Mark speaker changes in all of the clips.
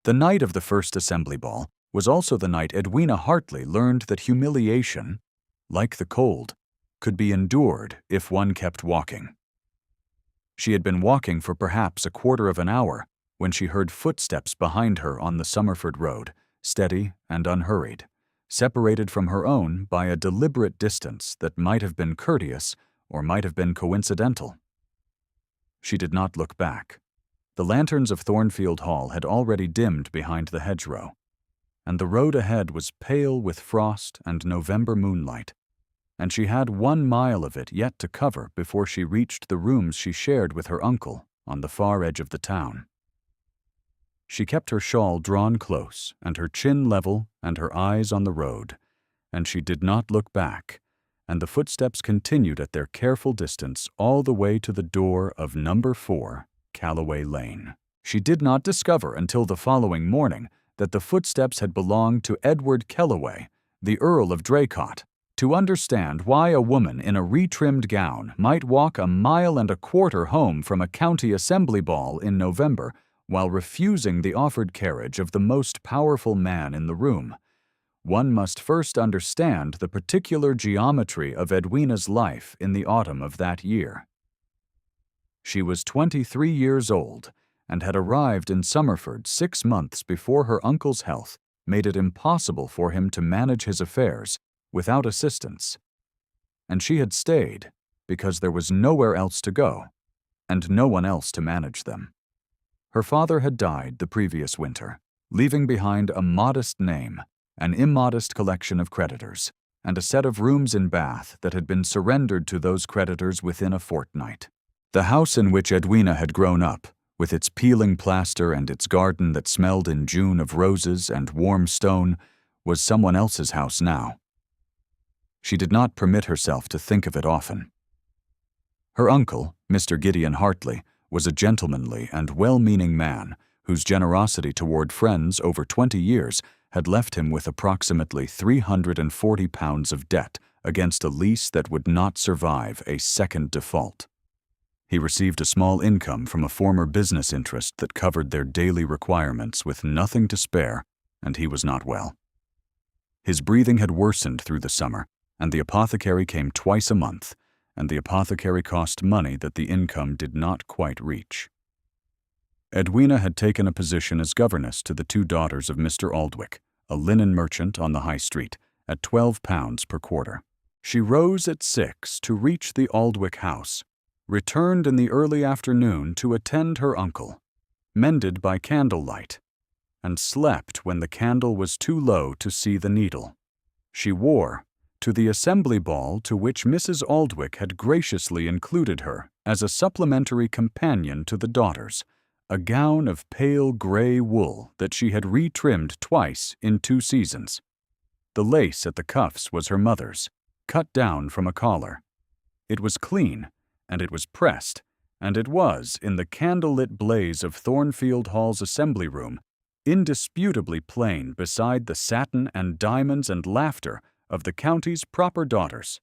Speaker 1: The night of the first assembly ball was also the night Edwina Hartley learned that humiliation, like the cold, could be endured if one kept walking. She had been walking for perhaps a quarter of an hour when she heard footsteps behind her on the Somerford Road, steady and unhurried, separated from her own by a deliberate distance that might have been courteous or might have been coincidental. She did not look back. The lanterns of Thornfield Hall had already dimmed behind the hedgerow, and the road ahead was pale with frost and November moonlight, and she had 1 mile of it yet to cover before she reached the rooms she shared with her uncle on the far edge of the town. She kept her shawl drawn close and her chin level and her eyes on the road, and she did not look back, and the footsteps continued at their careful distance all the way to the door of number 4, Calloway Lane. She did not discover until the following morning that the footsteps had belonged to Edward Kellaway, the Earl of Draycott. To understand why a woman in a retrimmed gown might walk 1.25 miles home from a county assembly ball in November while refusing the offered carriage of the most powerful man in the room, one must first understand the particular geometry of Edwina's life in the autumn of that year. She was 23 years old and had arrived in Somerford 6 months before her uncle's health made it impossible for him to manage his affairs without assistance, and she had stayed because there was nowhere else to go and no one else to manage them. Her father had died the previous winter, leaving behind a modest name, an immodest collection of creditors, and a set of rooms in Bath that had been surrendered to those creditors within a fortnight. The house in which Edwina had grown up, with its peeling plaster and its garden that smelled in June of roses and warm stone, was someone else's house now. She did not permit herself to think of it often. Her uncle, Mr. Gideon Hartley, was a gentlemanly and well-meaning man whose generosity toward friends over 20 years had left him with approximately £340 of debt against a lease that would not survive a second default. He received a small income from a former business interest that covered their daily requirements with nothing to spare, and he was not well. His breathing had worsened through the summer, and the apothecary came twice a month, and the apothecary cost money that the income did not quite reach. Edwina had taken a position as governess to the 2 daughters of Mr. Aldwick, a linen merchant on the High Street, at £12 per quarter. She rose at 6 to reach the Aldwick house, returned in the early afternoon to attend her uncle, mended by candlelight, and slept when the candle was too low to see the needle. She wore, to the assembly ball to which Mrs. Aldwick had graciously included her as a supplementary companion to the daughters, a gown of pale gray wool that she had retrimmed twice in 2 seasons. The lace at the cuffs was her mother's, cut down from a collar. It was clean, and it was pressed, and it was, in the candle-lit blaze of Thornfield Hall's assembly room, indisputably plain beside the satin and diamonds and laughter of the county's proper daughters.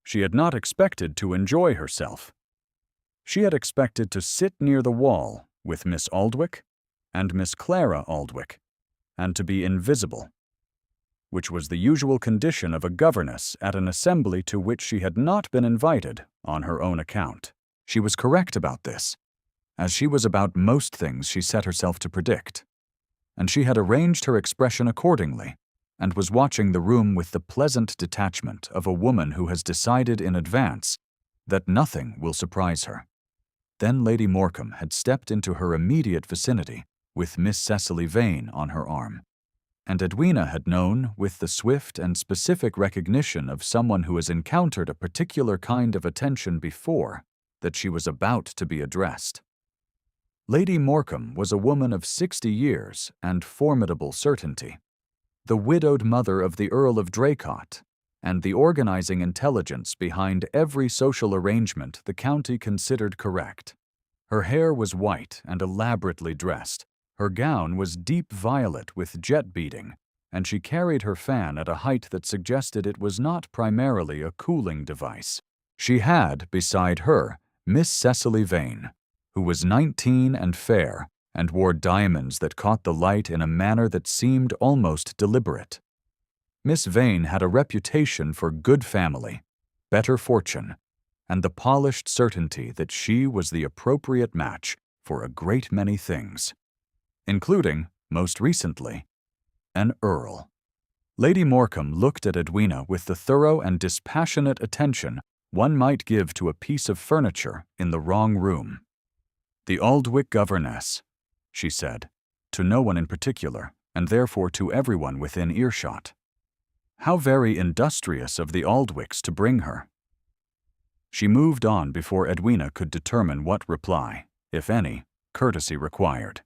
Speaker 1: She had not expected to enjoy herself. She had expected to sit near the wall with Miss Aldwick and Miss Clara Aldwick, and to be invisible, which was the usual condition of a governess at an assembly to which she had not been invited on her own account. She was correct about this, as she was about most things she set herself to predict, and she had arranged her expression accordingly, and was watching the room with the pleasant detachment of a woman who has decided in advance that nothing will surprise her. Then Lady Morecambe had stepped into her immediate vicinity with Miss Cecily Vane on her arm, and Edwina had known, with the swift and specific recognition of someone who has encountered a particular kind of attention before, that she was about to be addressed. Lady Morecambe was a woman of 60 years and formidable certainty, the widowed mother of the Earl of Draycott, and the organizing intelligence behind every social arrangement the county considered correct. Her hair was white and elaborately dressed. Her gown was deep violet with jet beading, and she carried her fan at a height that suggested it was not primarily a cooling device. She had, beside her, Miss Cecily Vane, who was 19 and fair, and wore diamonds that caught the light in a manner that seemed almost deliberate. Miss Vane had a reputation for good family, better fortune, and the polished certainty that she was the appropriate match for a great many things, including, most recently, an earl. Lady Morecambe looked at Edwina with the thorough and dispassionate attention one might give to a piece of furniture in the wrong room. "The Aldwych governess," she said, to no one in particular, and therefore to everyone within earshot. "How very industrious of the Aldwychs to bring her." She moved on before Edwina could determine what reply, if any, courtesy required.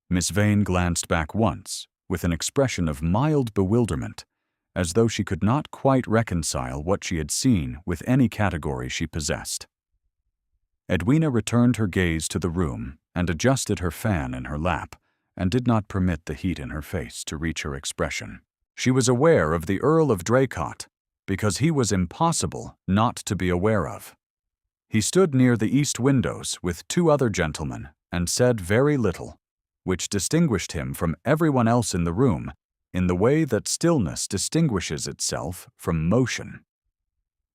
Speaker 1: Miss Vane glanced back once, with an expression of mild bewilderment, as though she could not quite reconcile what she had seen with any category she possessed. Edwina returned her gaze to the room and adjusted her fan in her lap, and did not permit the heat in her face to reach her expression. She was aware of the Earl of Draycott, because he was impossible not to be aware of. He stood near the east windows with two other gentlemen and said very little, which distinguished him from everyone else in the room in the way that stillness distinguishes itself from motion.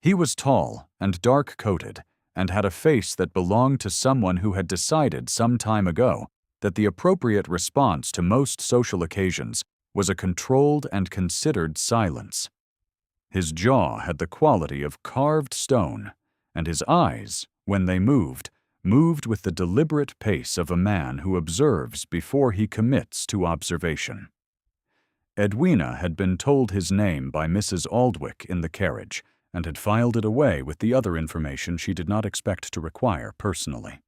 Speaker 1: He was tall and dark-coated, and had a face that belonged to someone who had decided some time ago that the appropriate response to most social occasions was a controlled and considered silence. His jaw had the quality of carved stone, and his eyes, when they moved with the deliberate pace of a man who observes before he commits to observation. Edwina had been told his name by Mrs. Aldwych in the carriage, and had filed it away with the other information she did not expect to require personally.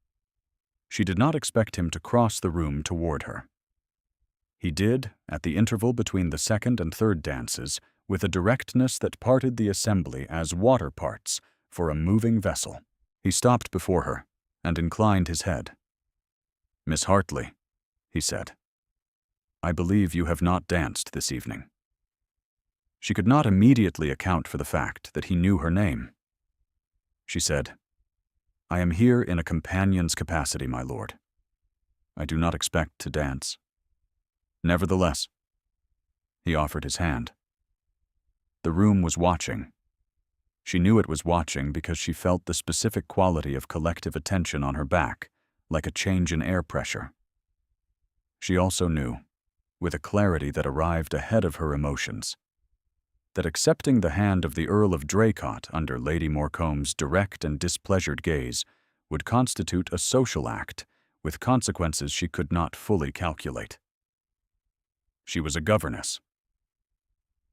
Speaker 1: She did not expect him to cross the room toward her. He did, at the interval between the second and third dances, with a directness that parted the assembly as water parts for a moving vessel. He stopped before her, and inclined his head. "Miss Hartley," he said, "I believe you have not danced this evening." She could not immediately account for the fact that he knew her name. She said, "I am here in a companion's capacity, my lord. I do not expect to dance." Nevertheless, he offered his hand. The room was watching. She knew it was watching because she felt the specific quality of collective attention on her back, like a change in air pressure. She also knew, with a clarity that arrived ahead of her emotions, that accepting the hand of the Earl of Draycott under Lady Morecombe's direct and displeasured gaze would constitute a social act with consequences she could not fully calculate. She was a governess.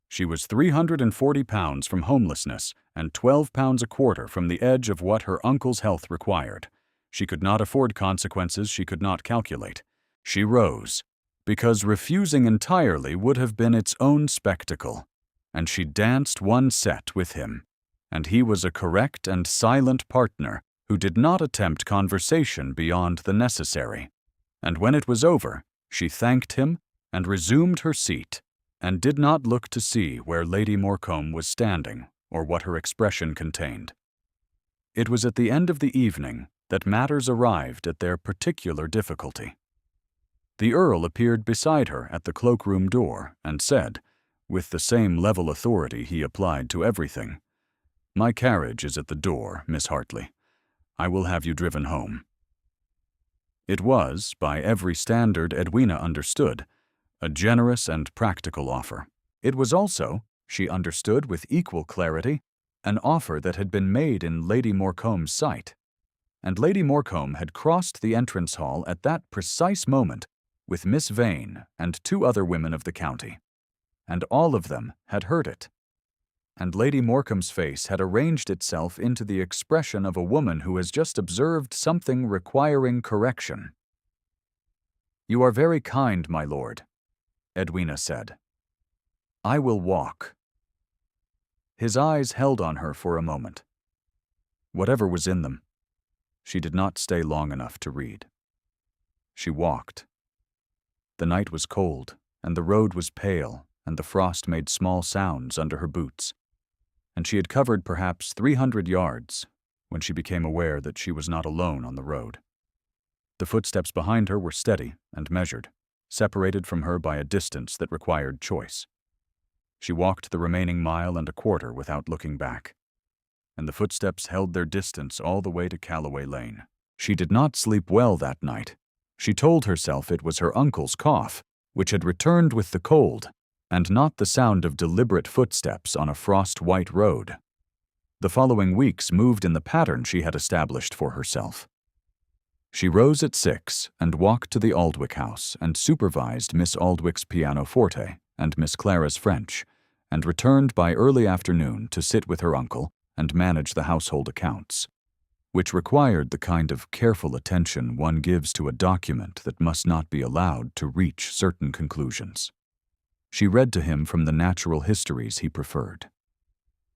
Speaker 1: She was £340 from homelessness and £12 a quarter from the edge of what her uncle's health required. She could not afford consequences she could not calculate. She rose, because refusing entirely would have been its own spectacle, and she danced one set with him, and he was a correct and silent partner who did not attempt conversation beyond the necessary. And when it was over, she thanked him and resumed her seat, and did not look to see where Lady Morecombe was standing or what her expression contained. It was at the end of the evening that matters arrived at their particular difficulty. The Earl appeared beside her at the cloakroom door and said, with the same level authority he applied to everything, "My carriage is at the door, Miss Hartley. I will have you driven home." It was, by every standard Edwina understood, a generous and practical offer. It was also, she understood with equal clarity, an offer that had been made in Lady Morecombe's sight, and Lady Morecombe had crossed the entrance hall at that precise moment with Miss Vane and two other women of the county, and all of them had heard it. And Lady Morecombe's face had arranged itself into the expression of a woman who has just observed something requiring correction. "You are very kind, my lord," Edwina said. "I will walk." His eyes held on her for a moment. Whatever was in them, she did not stay long enough to read. She walked. The night was cold, and the road was pale, and the frost made small sounds under her boots, and she had covered perhaps 300 yards when she became aware that she was not alone on the road. The footsteps behind her were steady and measured, separated from her by a distance that required choice. She walked the remaining mile and a quarter without looking back, and the footsteps held their distance all the way to Calloway Lane. She did not sleep well that night. She told herself it was her uncle's cough, which had returned with the cold, and not the sound of deliberate footsteps on a frost-white road. The following weeks moved in the pattern she had established for herself. She rose at 6 and walked to the Aldwych house and supervised Miss Aldwich's pianoforte and Miss Clara's French, and returned by early afternoon to sit with her uncle and manage the household accounts, which required the kind of careful attention one gives to a document that must not be allowed to reach certain conclusions. She read to him from the natural histories he preferred.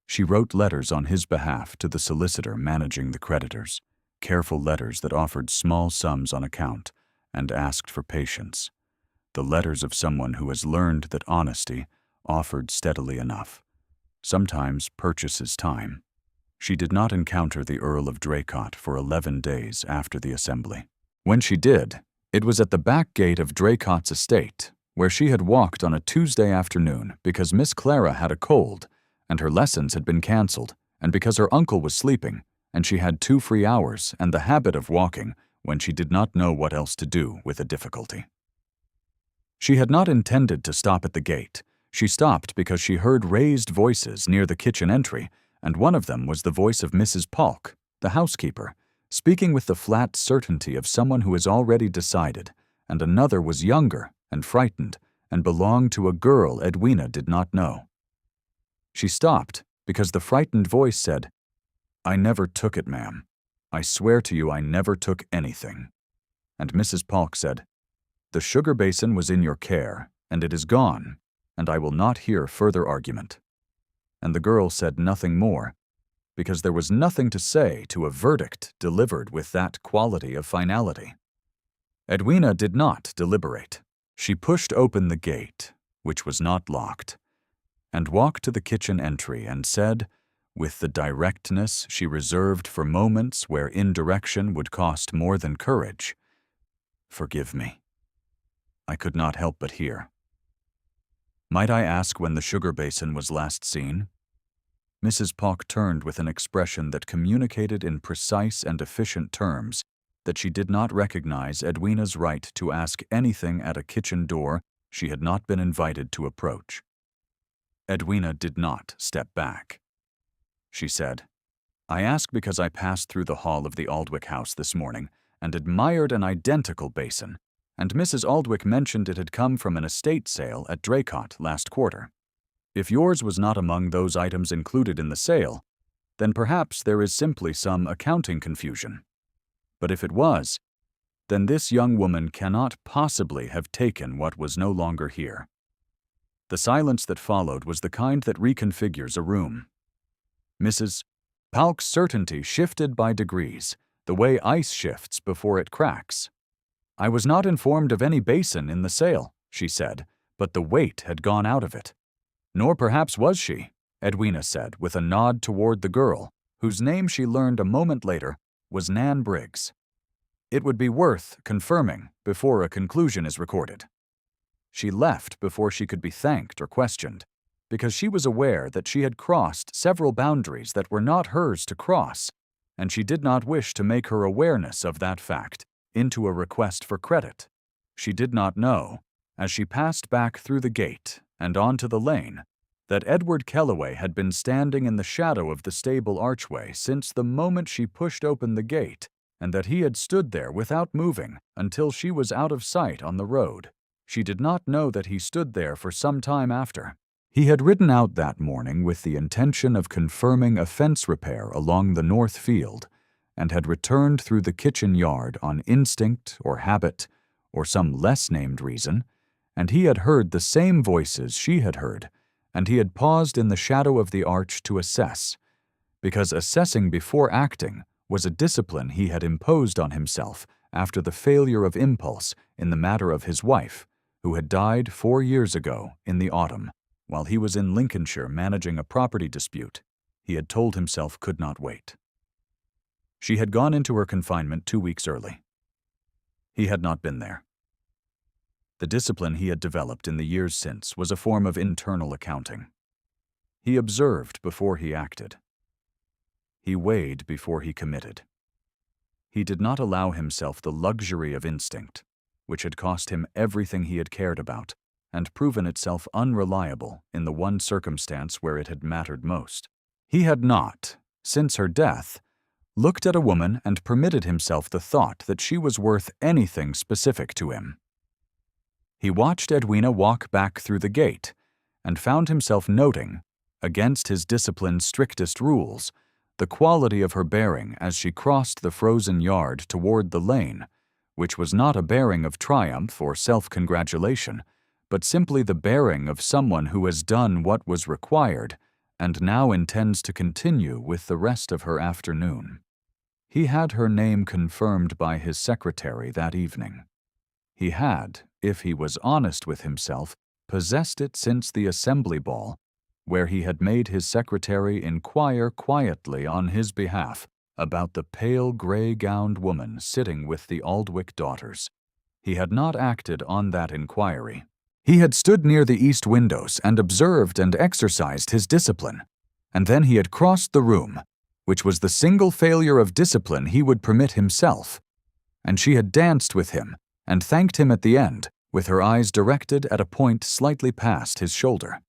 Speaker 1: She wrote letters on his behalf to the solicitor managing the creditors, careful letters that offered small sums on account and asked for patience, the letters of someone who has learned that honesty, offered steadily enough, sometimes purchases time. She did not encounter the Earl of Draycott for 11 days after the assembly. When she did, it was at the back gate of Draycott's estate, where she had walked on a Tuesday afternoon because Miss Clara had a cold and her lessons had been cancelled, and because her uncle was sleeping, and she had 2 free hours and the habit of walking when she did not know what else to do with a difficulty. She had not intended to stop at the gate. She stopped because she heard raised voices near the kitchen entry, and one of them was the voice of Mrs. Polk, the housekeeper, speaking with the flat certainty of someone who has already decided, and another was younger and frightened and belonged to a girl Edwina did not know. She stopped because the frightened voice said, "I never took it, ma'am. I swear to you I never took anything." And Mrs. Polk said, "The sugar basin was in your care, and it is gone, and I will not hear further argument." And the girl said nothing more, because there was nothing to say to a verdict delivered with that quality of finality. Edwina did not deliberate. She pushed open the gate, which was not locked, and walked to the kitchen entry and said, with the directness she reserved for moments where indirection would cost more than courage, "Forgive me. I could not help but hear. Might I ask when the sugar basin was last seen?" Mrs. Polk turned with an expression that communicated in precise and efficient terms that she did not recognize Edwina's right to ask anything at a kitchen door she had not been invited to approach. Edwina did not step back. She said, "I ask because I passed through the hall of the Aldwych house this morning and admired an identical basin, and Mrs. Aldwych mentioned it had come from an estate sale at Draycott last quarter. If yours was not among those items included in the sale, then perhaps there is simply some accounting confusion. But if it was, then this young woman cannot possibly have taken what was no longer here." The silence that followed was the kind that reconfigures a room. Mrs. Polk's certainty shifted by degrees, the way ice shifts before it cracks. "I was not informed of any basin in the sale," she said, "but the weight had gone out of it." "Nor perhaps was she," Edwina said with a nod toward the girl, whose name she learned a moment later was Nan Briggs. "It would be worth confirming before a conclusion is recorded." She left before she could be thanked or questioned, because she was aware that she had crossed several boundaries that were not hers to cross, and she did not wish to make her awareness of that fact into a request for credit. She did not know, as she passed back through the gate and onto the lane, that Edward Kellaway had been standing in the shadow of the stable archway since the moment she pushed open the gate, and that he had stood there without moving until she was out of sight on the road. She did not know that he stood there for some time after. He had ridden out that morning with the intention of confirming a fence repair along the north field, and had returned through the kitchen yard on instinct or habit or some less named reason, and he had heard the same voices she had heard, and he had paused in the shadow of the arch to assess, because assessing before acting was a discipline he had imposed on himself after the failure of impulse in the matter of his wife, who had died 4 years ago in the autumn, while he was in Lincolnshire managing a property dispute he had told himself could not wait. She had gone into her confinement 2 weeks early. He had not been there. The discipline he had developed in the years since was a form of internal accounting. He observed before he acted. He weighed before he committed. He did not allow himself the luxury of instinct, which had cost him everything he had cared about and proven itself unreliable in the one circumstance where it had mattered most. He had not, since her death, looked at a woman and permitted himself the thought that she was worth anything specific to him. He watched Edwina walk back through the gate and found himself noting, against his discipline's strictest rules, the quality of her bearing as she crossed the frozen yard toward the lane, which was not a bearing of triumph or self-congratulation, but simply the bearing of someone who has done what was required and now intends to continue with the rest of her afternoon. He had her name confirmed by his secretary that evening. He had, if he was honest with himself, possessed it since the assembly ball, where he had made his secretary inquire quietly on his behalf about the pale gray-gowned woman sitting with the Aldwych daughters. He had not acted on that inquiry. He had stood near the east windows and observed and exercised his discipline, and then he had crossed the room, which was the single failure of discipline he would permit himself, and she had danced with him and thanked him at the end, with her eyes directed at a point slightly past his shoulder.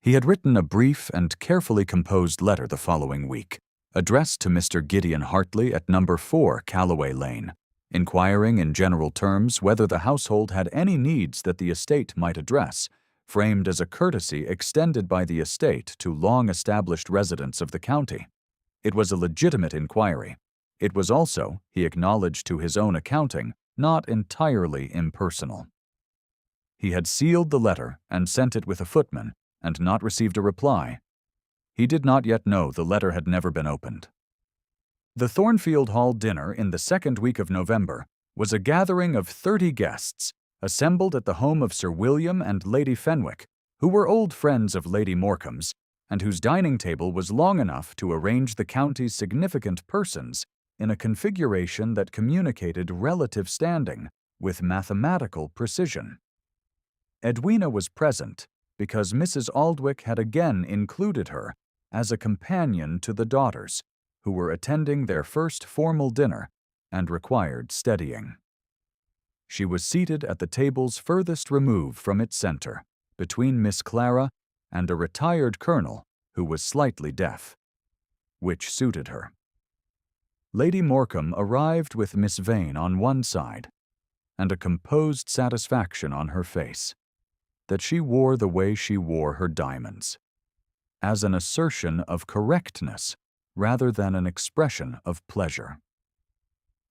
Speaker 1: He had written a brief and carefully composed letter the following week, addressed to Mr. Gideon Hartley at No. 4 Calloway Lane, inquiring in general terms whether the household had any needs that the estate might address, framed as a courtesy extended by the estate to long-established residents of the county. It was a legitimate inquiry. It was also, he acknowledged to his own accounting, not entirely impersonal. He had sealed the letter and sent it with a footman, and not received a reply. He did not yet know the letter had never been opened. The Thornfield Hall dinner in the second week of November was a gathering of 30 guests, assembled at the home of Sir William and Lady Fenwick, who were old friends of Lady Morecambe's, and whose dining table was long enough to arrange the county's significant persons in a configuration that communicated relative standing with mathematical precision. Edwina was present because Mrs. Aldwych had again included her as a companion to the daughters, who were attending their first formal dinner and required steadying. She was seated at the tables furthest removed from its center, between Miss Clara and a retired colonel who was slightly deaf, which suited her. Lady Morecambe arrived with Miss Vane on one side, and a composed satisfaction on her face, that she wore the way she wore her diamonds, as an assertion of correctness rather than an expression of pleasure.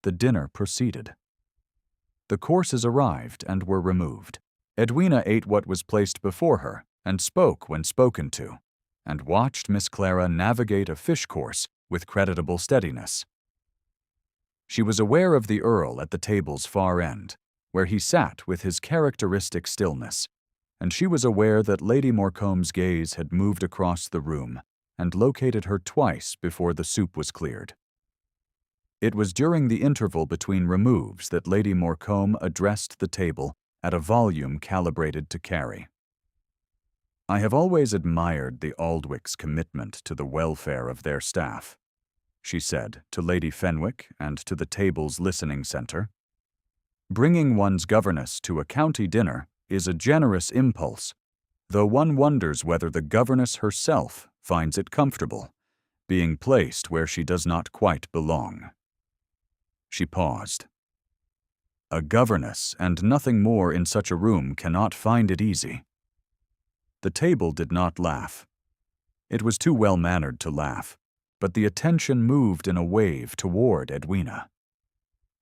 Speaker 1: The dinner proceeded. The courses arrived and were removed. Edwina ate what was placed before her and spoke when spoken to, and watched Miss Clara navigate a fish course with creditable steadiness. She was aware of the Earl at the table's far end, where he sat with his characteristic stillness, and she was aware that Lady Morecambe's gaze had moved across the room and located her twice before the soup was cleared. It was during the interval between removes that Lady Morecambe addressed the table at a volume calibrated to carry. "I have always admired the Aldwychs' commitment to the welfare of their staff," she said to Lady Fenwick and to the table's listening centre. "Bringing one's governess to a county dinner is a generous impulse, though one wonders whether the governess herself finds it comfortable, being placed where she does not quite belong." She paused. "A governess and nothing more in such a room cannot find it easy." The table did not laugh. It was too well-mannered to laugh, but the attention moved in a wave toward Edwina,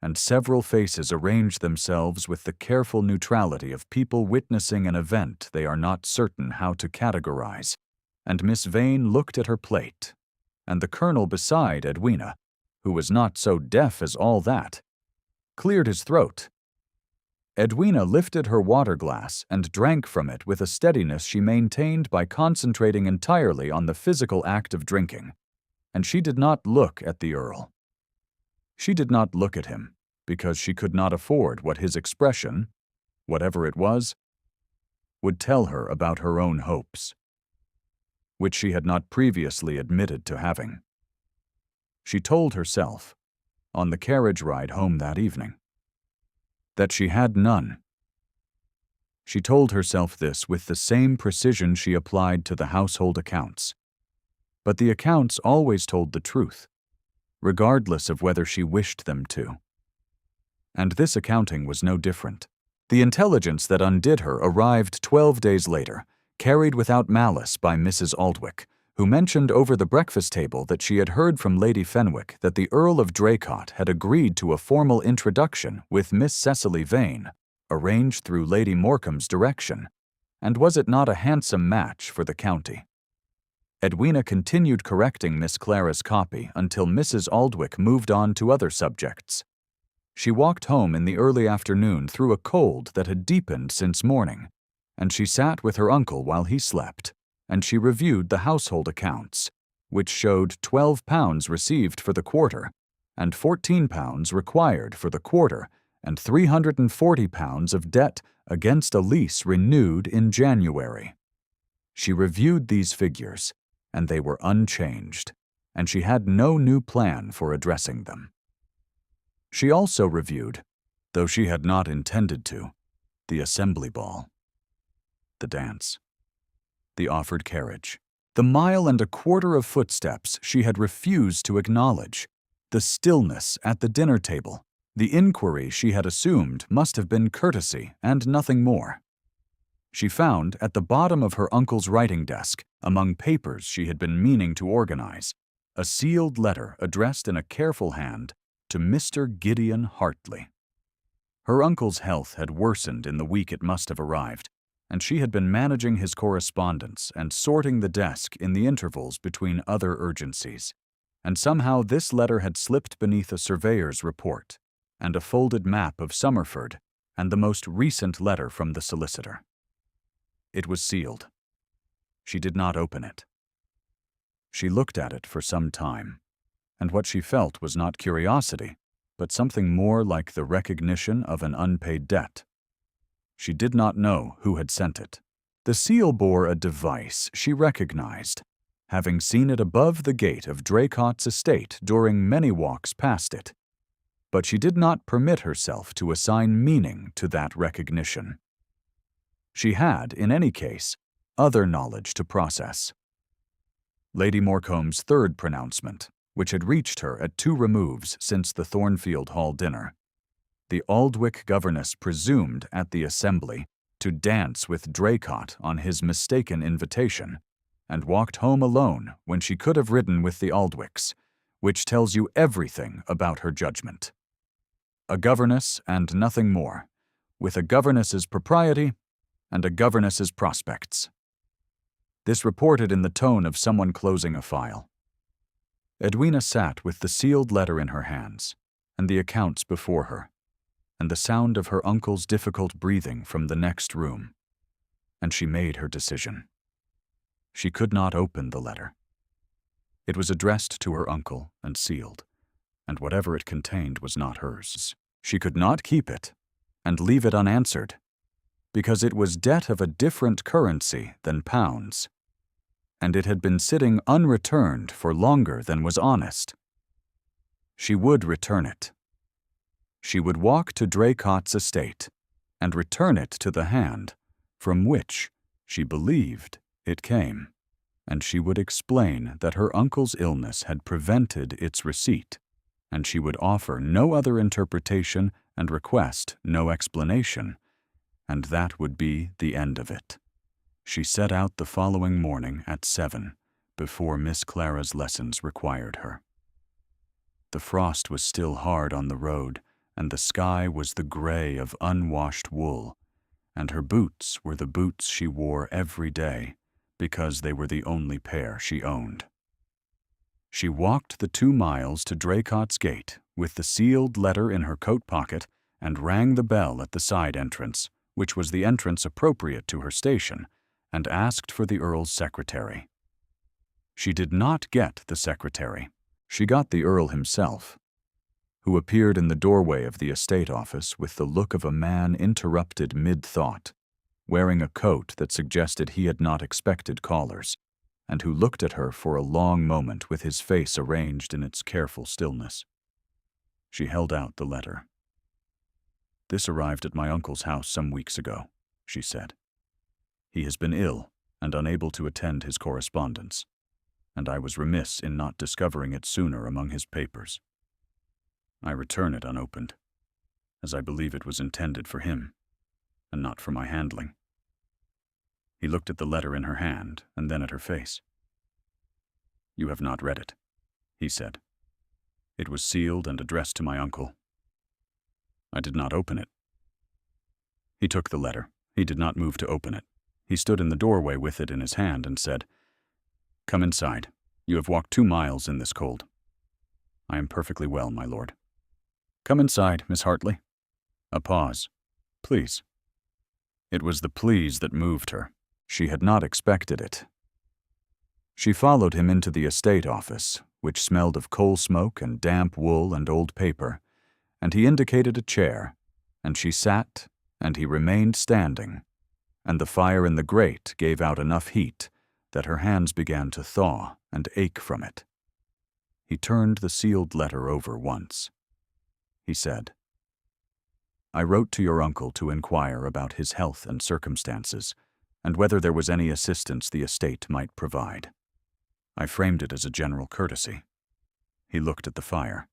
Speaker 1: and several faces arranged themselves with the careful neutrality of people witnessing an event they are not certain how to categorize, and Miss Vane looked at her plate, and the colonel beside Edwina, who was not so deaf as all that, cleared his throat. Edwina lifted her water glass and drank from it with a steadiness she maintained by concentrating entirely on the physical act of drinking, and she did not look at the Earl. She did not look at him, because she could not afford what his expression, whatever it was, would tell her about her own hopes, which she had not previously admitted to having. She told herself, on the carriage ride home that evening, that she had none. She told herself this with the same precision she applied to the household accounts. But the accounts always told the truth, regardless of whether she wished them to. And this accounting was no different. The intelligence that undid her arrived 12 days later, carried without malice by Mrs. Aldwych, who mentioned over the breakfast table that she had heard from Lady Fenwick that the Earl of Draycott had agreed to a formal introduction with Miss Cecily Vane, arranged through Lady Morecambe's direction, and was it not a handsome match for the county? Edwina continued correcting Miss Clara's copy until Mrs. Aldwych moved on to other subjects. She walked home in the early afternoon through a cold that had deepened since morning, and she sat with her uncle while he slept, and she reviewed the household accounts, which showed £12 received for the quarter, and £14 required for the quarter, and £340 of debt against a lease renewed in January. She reviewed these figures, and they were unchanged, and she had no new plan for addressing them. She also reviewed, though she had not intended to, the assembly ball, the dance, the offered carriage, the 1.25 miles of footsteps she had refused to acknowledge, the stillness at the dinner table. The inquiry she had assumed must have been courtesy and nothing more. She found at the bottom of her uncle's writing desk, among papers she had been meaning to organize, a sealed letter addressed in a careful hand to Mr. Gideon Hartley. Her uncle's health had worsened in the week it must have arrived, and she had been managing his correspondence and sorting the desk in the intervals between other urgencies, and somehow this letter had slipped beneath a surveyor's report, and a folded map of Summerford, and the most recent letter from the solicitor. It was sealed. She did not open it. She looked at it for some time, and what she felt was not curiosity, but something more like the recognition of an unpaid debt. She did not know who had sent it. The seal bore a device she recognized, having seen it above the gate of Draycott's estate during many walks past it. But she did not permit herself to assign meaning to that recognition. She had, in any case, other knowledge to process. Lady Morecambe's third pronouncement, which had reached her at 2 removes since the Thornfield Hall dinner. The Aldwych governess presumed at the assembly to dance with Draycott on his mistaken invitation, and walked home alone when she could have ridden with the Aldwychs, which tells you everything about her judgment. A governess and nothing more, with a governess's propriety and a governess's prospects. This reported in the tone of someone closing a file. Edwina sat with the sealed letter in her hands, and the accounts before her, and the sound of her uncle's difficult breathing from the next room, and she made her decision. She could not open the letter. It was addressed to her uncle and sealed, and whatever it contained was not hers. She could not keep it and leave it unanswered, because it was debt of a different currency than pounds, and it had been sitting unreturned for longer than was honest. She would return it. She would walk to Draycott's estate and return it to the hand from which she believed it came, and she would explain that her uncle's illness had prevented its receipt, and she would offer no other interpretation and request no explanation, and that would be the end of it. She set out the following morning at 7, before Miss Clara's lessons required her. The frost was still hard on the road, and the sky was the gray of unwashed wool, and her boots were the boots she wore every day, because they were the only pair she owned. She walked the 2 miles to Draycott's gate with the sealed letter in her coat pocket and rang the bell at the side entrance, which was the entrance appropriate to her station, and asked for the Earl's secretary. She did not get the secretary. She got the Earl himself, who appeared in the doorway of the estate office with the look of a man interrupted mid-thought, wearing a coat that suggested he had not expected callers, and who looked at her for a long moment with his face arranged in its careful stillness. She held out the letter. "This arrived at my uncle's house some weeks ago," she said. "He has been ill and unable to attend his correspondence, and I was remiss in not discovering it sooner among his papers. I return it unopened, as I believe it was intended for him, and not for my handling." He looked at the letter in her hand and then at her face. "You have not read it," he said. "It was sealed and addressed to my uncle. I did not open it." He took the letter. He did not move to open it. He stood in the doorway with it in his hand and said, "Come inside. You have walked 2 miles in this cold." "I am perfectly well, my lord." "Come inside, Miss Hartley." A pause. "Please." It was the please that moved her. She had not expected it. She followed him into the estate office, which smelled of coal smoke and damp wool and old paper, and he indicated a chair, and she sat, and he remained standing, and the fire in the grate gave out enough heat that her hands began to thaw and ache from it. He turned the sealed letter over once. He said, "I wrote to your uncle to inquire about his health and circumstances, and whether there was any assistance the estate might provide. I framed it as a general courtesy." He looked at the fire.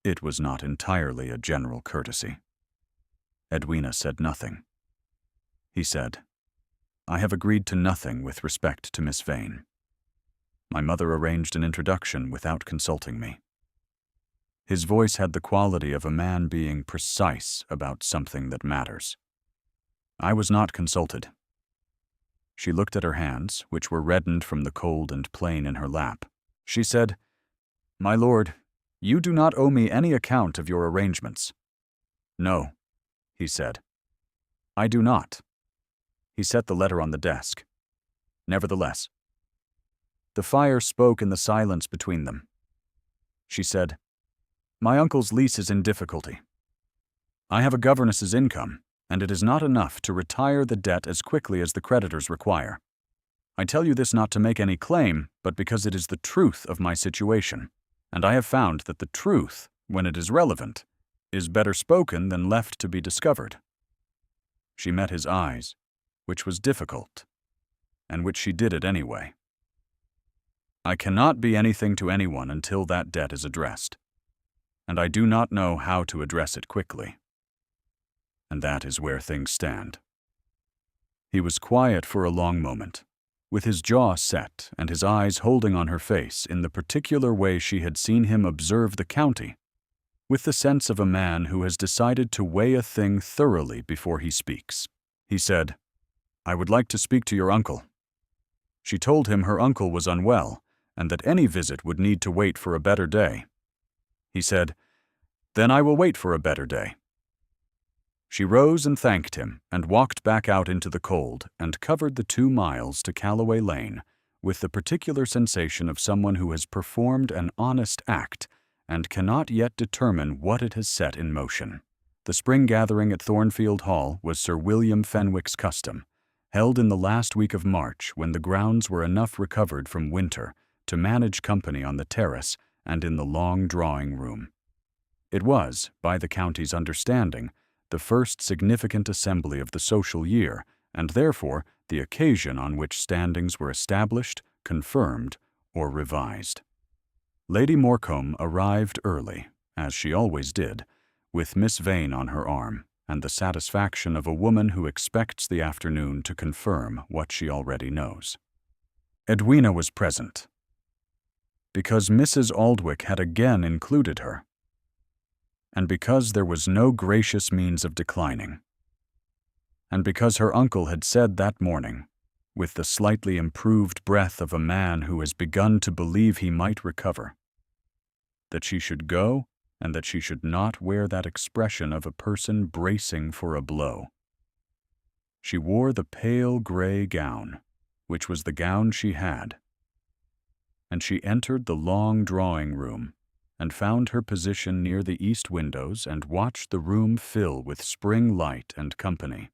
Speaker 1: It was not entirely a general courtesy. Edwina said nothing. He said, "I have agreed to nothing with respect to Miss Vane. My mother arranged an introduction without consulting me." His voice had the quality of a man being precise about something that matters. "I was not consulted." She looked at her hands, which were reddened from the cold and plain in her lap. She said, "My lord, you do not owe me any account of your arrangements." "No," he said. "I do not." He set the letter on the desk. "Nevertheless." The fire spoke in the silence between them. She said, "My uncle's lease is in difficulty. I have a governess's income, and it is not enough to retire the debt as quickly as the creditors require. I tell you this not to make any claim, but because it is the truth of my situation, and I have found that the truth, when it is relevant, is better spoken than left to be discovered." She met his eyes, which was difficult, and which she did it anyway. "I cannot be anything to anyone until that debt is addressed, and I do not know how to address it quickly. And that is where things stand." He was quiet for a long moment, with his jaw set and his eyes holding on her face in the particular way she had seen him observe the county, with the sense of a man who has decided to weigh a thing thoroughly before he speaks. He said, "I would like to speak to your uncle." She told him her uncle was unwell, and that any visit would need to wait for a better day. He said, "Then I will wait for a better day." She rose and thanked him, and walked back out into the cold, and covered the 2 miles to Calloway Lane, with the particular sensation of someone who has performed an honest act, and cannot yet determine what it has set in motion. The spring gathering at Thornfield Hall was Sir William Fenwick's custom, held in the last week of March when the grounds were enough recovered from winter to manage company on the terrace and in the long drawing-room. It was, by the county's understanding, the first significant assembly of the social year, and therefore the occasion on which standings were established, confirmed, or revised. Lady Morecombe arrived early, as she always did, with Miss Vane on her arm, and the satisfaction of a woman who expects the afternoon to confirm what she already knows. Edwina was present, because Mrs. Aldwych had again included her, and because there was no gracious means of declining, and because her uncle had said that morning, with the slightly improved breath of a man who has begun to believe he might recover, that she should go, and that she should not wear that expression of a person bracing for a blow. She wore the pale gray gown, which was the gown she had, and she entered the long drawing-room, and found her position near the east windows and watched the room fill with spring light and company.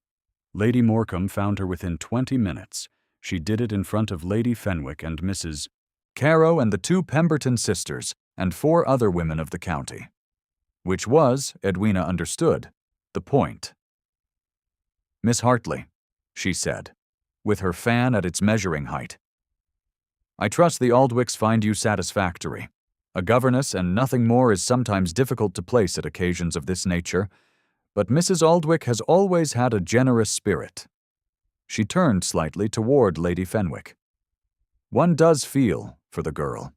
Speaker 1: Lady Morecambe found her within 20 minutes. She did it in front of Lady Fenwick and Mrs. Caro and the 2 Pemberton sisters and 4 other women of the county. Which was, Edwina understood, the point. "Miss Hartley," she said, with her fan at its measuring height, "I trust the Aldwicks find you satisfactory. A governess and nothing more is sometimes difficult to place at occasions of this nature, but Mrs. Aldwick has always had a generous spirit." She turned slightly toward Lady Fenwick. "One does feel for the girl.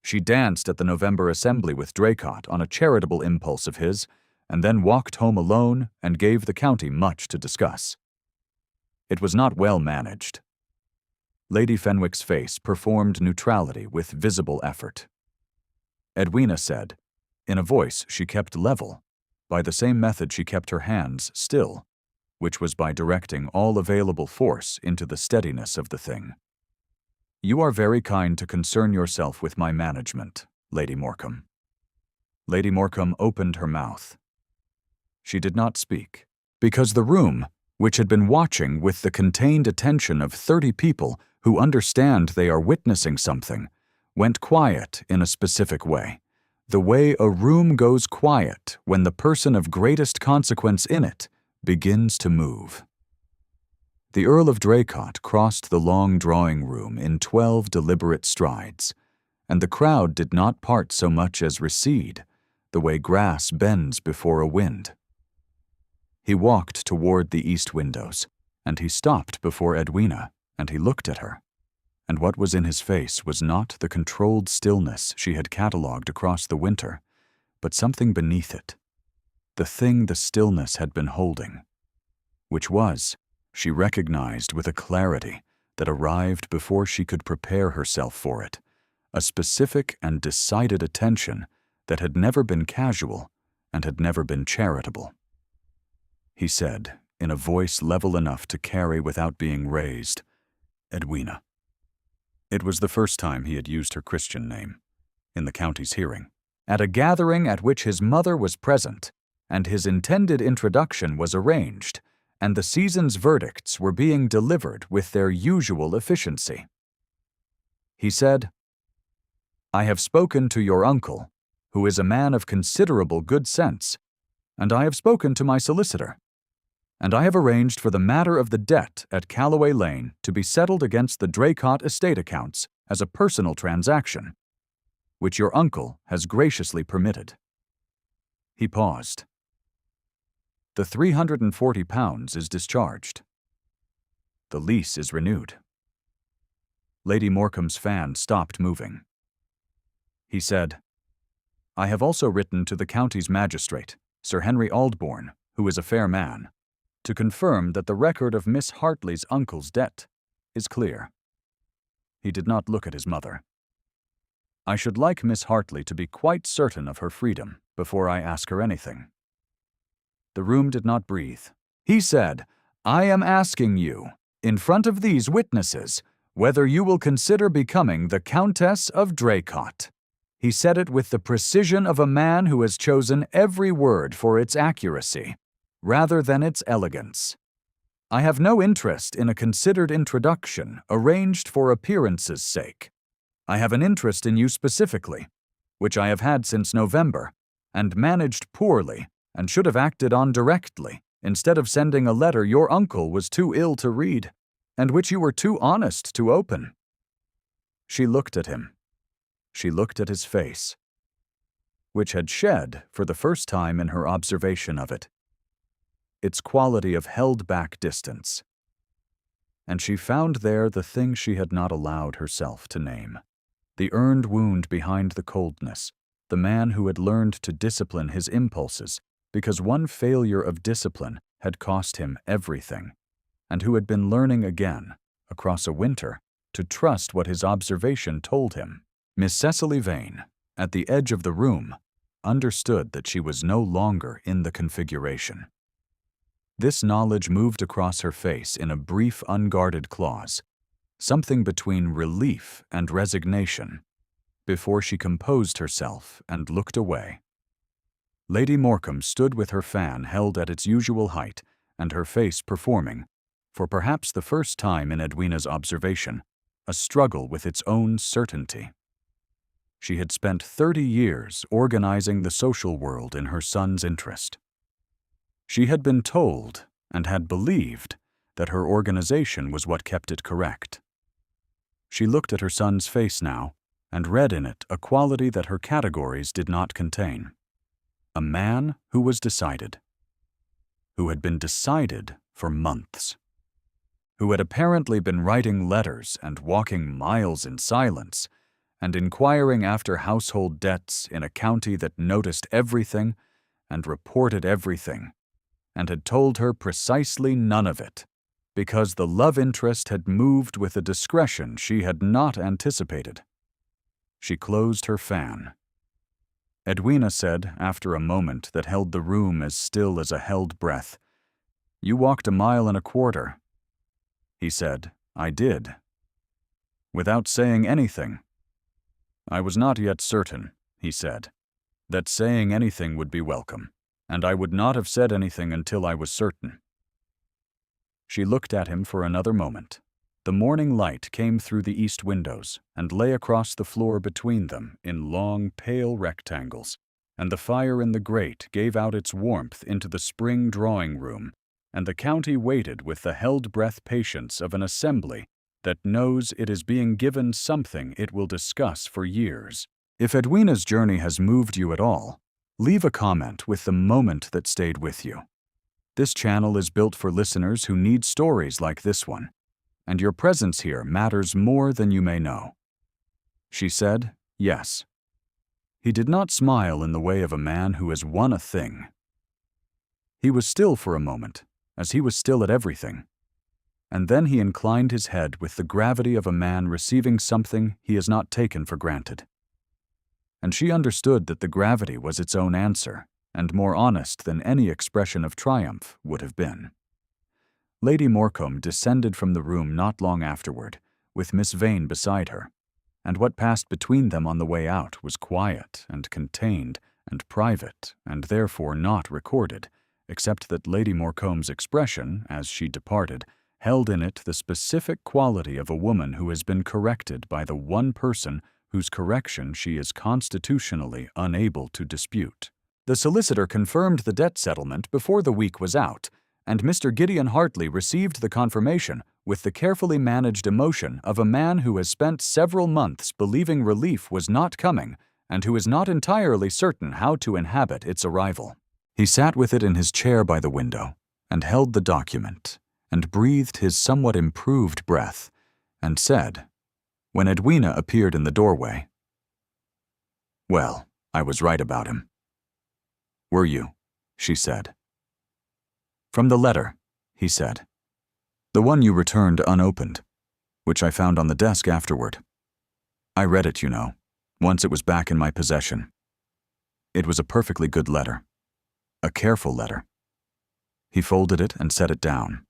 Speaker 1: She danced at the November Assembly with Draycott on a charitable impulse of his, and then walked home alone and gave the county much to discuss. It was not well managed." Lady Fenwick's face performed neutrality with visible effort. Edwina said, in a voice she kept level, by the same method she kept her hands still, which was by directing all available force into the steadiness of the thing. "You are very kind to concern yourself with my management, Lady Morecambe." Lady Morecambe opened her mouth. She did not speak, because the room, which had been watching with the contained attention of 30 people who understand they are witnessing something, went quiet in a specific way, the way a room goes quiet when the person of greatest consequence in it begins to move. The Earl of Draycott crossed the long drawing-room in 12 deliberate strides, and the crowd did not part so much as recede, the way grass bends before a wind. He walked toward the east windows, and he stopped before Edwina, and he looked at her. And what was in his face was not the controlled stillness she had catalogued across the winter, but something beneath it, the thing the stillness had been holding, which was, she recognized with a clarity that arrived before she could prepare herself for it, a specific and decided attention that had never been casual and had never been charitable. He said, in a voice level enough to carry without being raised, "Edwina." It was the first time he had used her Christian name, in the county's hearing, at a gathering at which his mother was present, and his intended introduction was arranged, and the season's verdicts were being delivered with their usual efficiency. He said, "I have spoken to your uncle, who is a man of considerable good sense, and I have spoken to my solicitor, and I have arranged for the matter of the debt at Calloway Lane to be settled against the Draycott estate accounts as a personal transaction, which your uncle has graciously permitted." He paused. "The £340 is discharged. The lease is renewed." Lady Morecambe's fan stopped moving. He said, "I have also written to the county's magistrate, Sir Henry Aldbourne, who is a fair man, to confirm that the record of Miss Hartley's uncle's debt is clear." He did not look at his mother. "I should like Miss Hartley to be quite certain of her freedom before I ask her anything." The room did not breathe. He said, "I am asking you, in front of these witnesses, whether you will consider becoming the Countess of Draycott." He said it with the precision of a man who has chosen every word for its accuracy, rather than its elegance. "I have no interest in a considered introduction arranged for appearance's sake. I have an interest in you specifically, which I have had since November, and managed poorly, and should have acted on directly, instead of sending a letter your uncle was too ill to read, and which you were too honest to open." She looked at him. She looked at his face, which had shed, for the first time in her observation of it, its quality of held-back distance. And she found there the thing she had not allowed herself to name, the earned wound behind the coldness, the man who had learned to discipline his impulses because one failure of discipline had cost him everything, and who had been learning again, across a winter, to trust what his observation told him. Miss Cecily Vane, at the edge of the room, understood that she was no longer in the configuration. This knowledge moved across her face in a brief, unguarded clause, something between relief and resignation, before she composed herself and looked away. Lady Morecambe stood with her fan held at its usual height and her face performing, for perhaps the first time in Edwina's observation, a struggle with its own certainty. She had spent 30 years organizing the social world in her son's interest. She had been told and had believed that her organization was what kept it correct. She looked at her son's face now and read in it a quality that her categories did not contain. A man who was decided, who had been decided for months, who had apparently been writing letters and walking miles in silence and inquiring after household debts in a county that noticed everything and reported everything, and had told her precisely none of it, because the love interest had moved with a discretion she had not anticipated. She closed her fan. Edwina said, after a moment that held the room as still as a held breath, "You walked 1.25 miles." He said, "I did." Without saying anything. "I was not yet certain," he said, "that saying anything would be welcome, and I would not have said anything until I was certain." She looked at him for another moment. The morning light came through the east windows and lay across the floor between them in long, pale rectangles, and the fire in the grate gave out its warmth into the spring drawing-room, and the county waited with the held-breath patience of an assembly that knows it is being given something it will discuss for years. If Edwina's journey has moved you at all, leave a comment with the moment that stayed with you. This channel is built for listeners who need stories like this one, and your presence here matters more than you may know. She said, yes. He did not smile in the way of a man who has won a thing. He was still for a moment, as he was still at everything, and then he inclined his head with the gravity of a man receiving something he has not taken for granted. And she understood that the gravity was its own answer, and more honest than any expression of triumph would have been. Lady Morecambe descended from the room not long afterward, with Miss Vane beside her, and what passed between them on the way out was quiet and contained and private, and therefore not recorded, except that Lady Morecambe's expression, as she departed, held in it the specific quality of a woman who has been corrected by the one person whose correction she is constitutionally unable to dispute. The solicitor confirmed the debt settlement before the week was out, and Mr. Gideon Hartley received the confirmation with the carefully managed emotion of a man who has spent several months believing relief was not coming and who is not entirely certain how to inhabit its arrival. He sat with it in his chair by the window and held the document and breathed his somewhat improved breath and said, when Edwina appeared in the doorway, "Well, I was right about him." "Were you?" she said. "From the letter," he said. "The one you returned unopened, which I found on the desk afterward. I read it, you know, once it was back in my possession. It was a perfectly good letter. A careful letter." He folded it and set it down.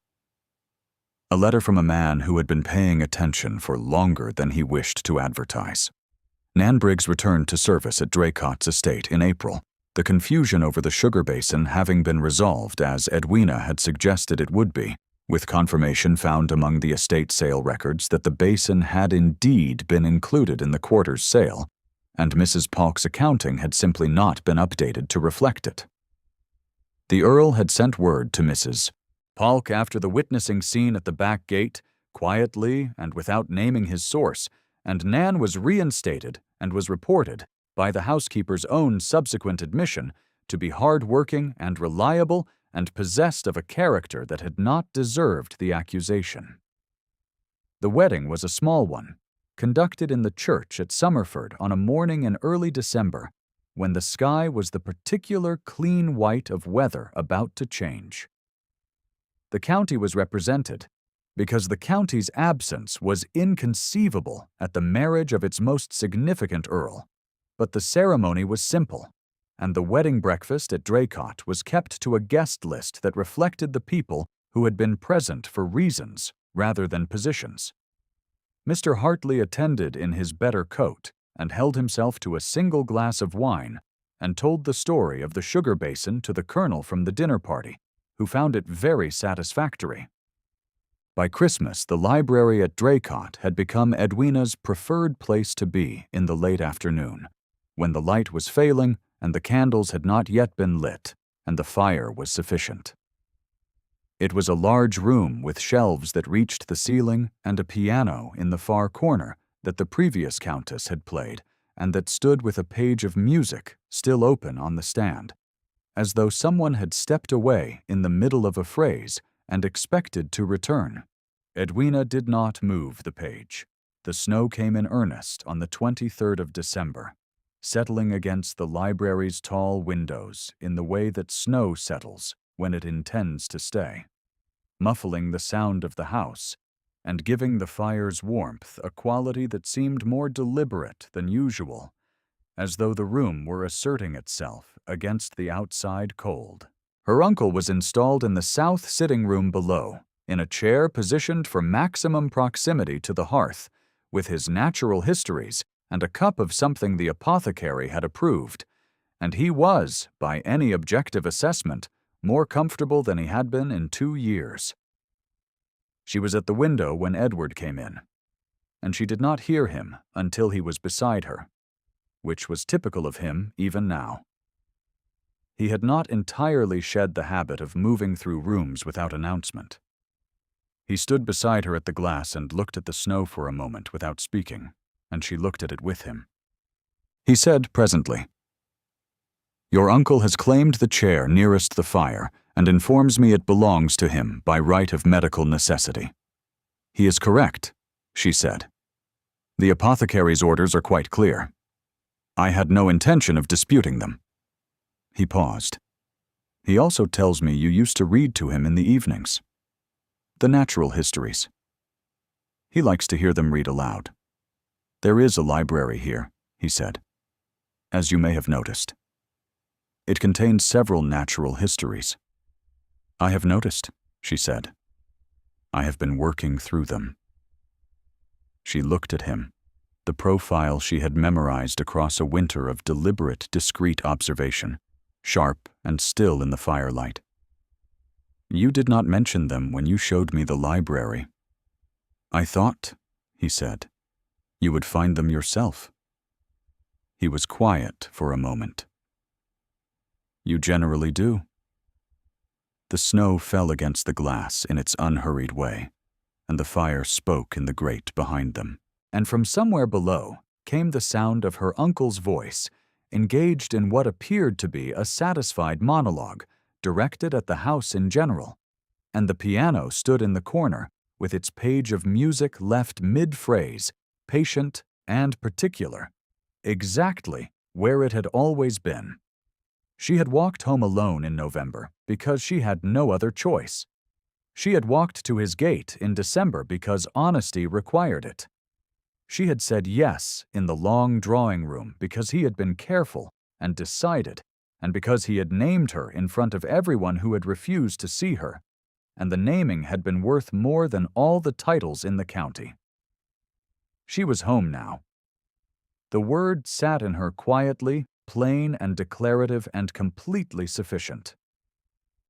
Speaker 1: A letter from a man who had been paying attention for longer than he wished to advertise. Nan Briggs returned to service at Draycott's estate in April, the confusion over the sugar basin having been resolved as Edwina had suggested it would be, with confirmation found among the estate sale records that the basin had indeed been included in the quarter's sale, and Mrs. Polk's accounting had simply not been updated to reflect it. The Earl had sent word to Mrs. Polk after the witnessing scene at the back gate, quietly and without naming his source, and Nan was reinstated and was reported, by the housekeeper's own subsequent admission, to be hard-working and reliable and possessed of a character that had not deserved the accusation. The wedding was a small one, conducted in the church at Summerford on a morning in early December, when the sky was the particular clean white of weather about to change. The county was represented, because the county's absence was inconceivable at the marriage of its most significant earl. But the ceremony was simple, and the wedding breakfast at Draycott was kept to a guest list that reflected the people who had been present for reasons rather than positions. Mr. Hartley attended in his better coat and held himself to a single glass of wine and told the story of the sugar basin to the colonel from the dinner party, who found it very satisfactory. By Christmas, the library at Draycott had become Edwina's preferred place to be in the late afternoon, when the light was failing and the candles had not yet been lit, and the fire was sufficient. It was a large room with shelves that reached the ceiling and a piano in the far corner that the previous countess had played and that stood with a page of music still open on the stand, as though someone had stepped away in the middle of a phrase and expected to return. Edwina did not move the page. The snow came in earnest on the 23rd of December, settling against the library's tall windows in the way that snow settles when it intends to stay, muffling the sound of the house and giving the fire's warmth a quality that seemed more deliberate than usual, as though the room were asserting itself against the outside cold. Her uncle was installed in the south sitting room below, in a chair positioned for maximum proximity to the hearth, with his natural histories and a cup of something the apothecary had approved, and he was, by any objective assessment, more comfortable than he had been in 2 years. She was at the window when Edward came in, and she did not hear him until he was beside her, which was typical of him even now. He had not entirely shed the habit of moving through rooms without announcement. He stood beside her at the glass and looked at the snow for a moment without speaking, and she looked at it with him. He said presently, "Your uncle has claimed the chair nearest the fire and informs me it belongs to him by right of medical necessity." "He is correct," she said. "The apothecary's orders are quite clear. I had no intention of disputing them." He paused. "He also tells me you used to read to him in the evenings. The natural histories. He likes to hear them read aloud. There is a library here," he said, "as you may have noticed. It contains several natural histories." "I have noticed," she said. "I have been working through them." She looked at him, the profile she had memorized across a winter of deliberate, discreet observation, sharp and still in the firelight. "You did not mention them when you showed me the library. I thought," he said, "you would find them yourself." He was quiet for a moment. "You generally do." The snow fell against the glass in its unhurried way, and the fire spoke in the grate behind them. And from somewhere below came the sound of her uncle's voice, engaged in what appeared to be a satisfied monologue directed at the house in general, and the piano stood in the corner with its page of music left mid-phrase, patient and particular, exactly where it had always been. She had walked home alone in November because she had no other choice. She had walked to his gate in December because honesty required it. She had said yes in the long drawing room because he had been careful and decided, and because he had named her in front of everyone who had refused to see her, and the naming had been worth more than all the titles in the county. She was home now. The word sat in her quietly, plain and declarative and completely sufficient.